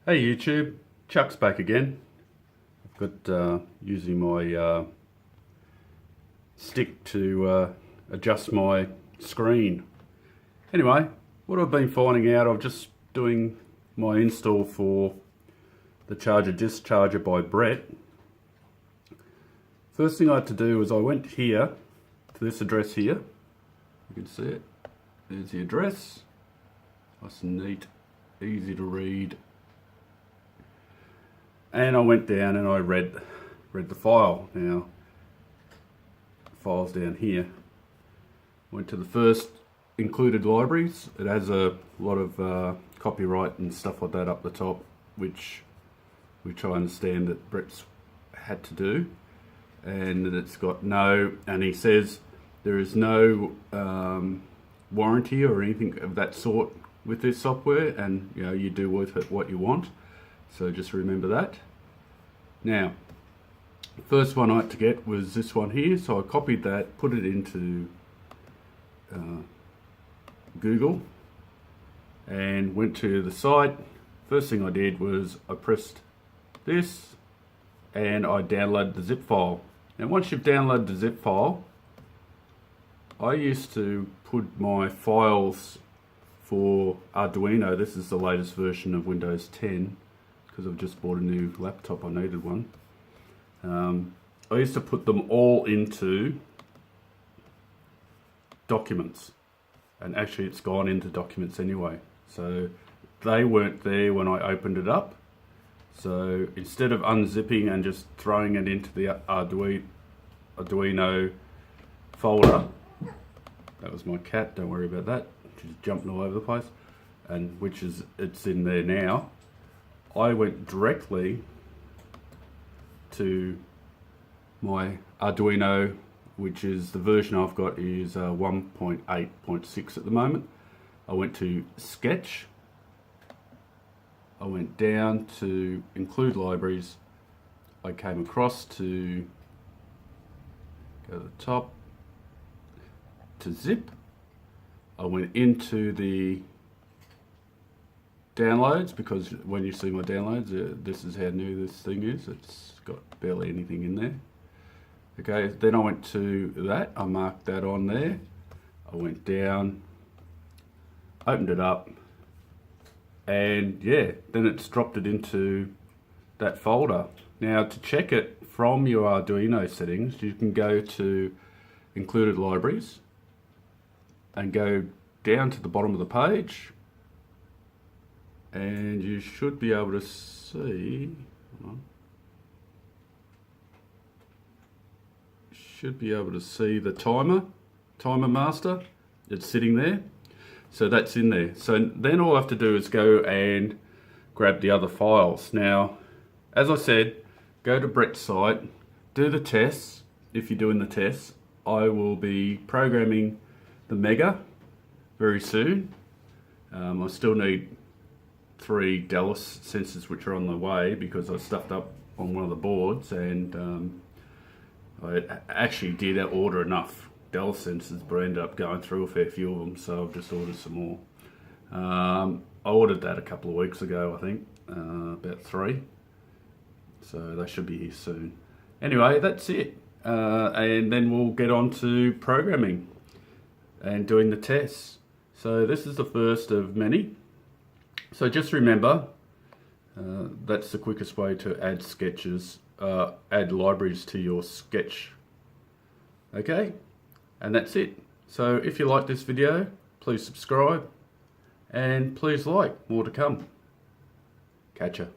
Hey YouTube, Chuck's back again. I've got using my stick to adjust my screen. Anyway, what I've been finding out, I'm just doing my install for the Discharger by Brett. First thing I had to do was I went here to this address here. You can see it. There's the address. Nice and neat, easy to read. And I went down and I read the file. Now, the file's down here. Went to the first included libraries. It has a lot of copyright and stuff like that up the top, which I understand that Brett's had to do, and that it's got no, and he says there is no warranty or anything of that sort with this software, and you know, you do with it what you want. So just remember that. Now, the first one I had to get was this one here, so I copied that, put it into Google and went to the site. First thing I did was I pressed this and I downloaded the zip file. Now once you've downloaded the zip file, I used to put my files for Arduino. This is the latest version of Windows 10 because I've just bought a new laptop. I needed one. I used to put them all into documents, and actually it's gone into documents anyway, so they weren't there when I opened it up. So instead of unzipping and just throwing it into the Arduino folder, that was my cat, don't worry about that, she's jumping all over the place, and it's in there now. I went directly to my Arduino, which is the version I've got is 1.8.6 at the moment. I went to Sketch, I went down to include libraries, I came across to go to the top to zip, I went into the downloads, because when you see my downloads, this is how new this thing is. It's got barely anything in there. Okay, then I went to that, I marked that on there, I went down, opened it up, and yeah, then it's dropped it into that folder. Now to check it from your Arduino settings, you can go to included libraries and go down to the bottom of the page, and you should be able to see, hold on, should be able to see the timer master. It's sitting there, so that's in there. So then all I have to do is go and grab the other files. Now, as I said, go to Brett's site, do the tests. If you're doing the tests, I will be programming the Mega very soon. I still need 3 Dallas sensors which are on the way because I stuffed up on one of the boards, and I actually did order enough Dallas sensors, but I ended up going through a fair few of them, so I've just ordered some more. I ordered that a couple of weeks ago, I think, about 3, so they should be here soon. Anyway, that's it, and then we'll get on to programming and doing the tests. So this is the first of many. So just remember, that's the quickest way to add sketches, add libraries to your sketch. Okay, and that's it. So if you like this video, please subscribe, and please like, more to come. Catch ya.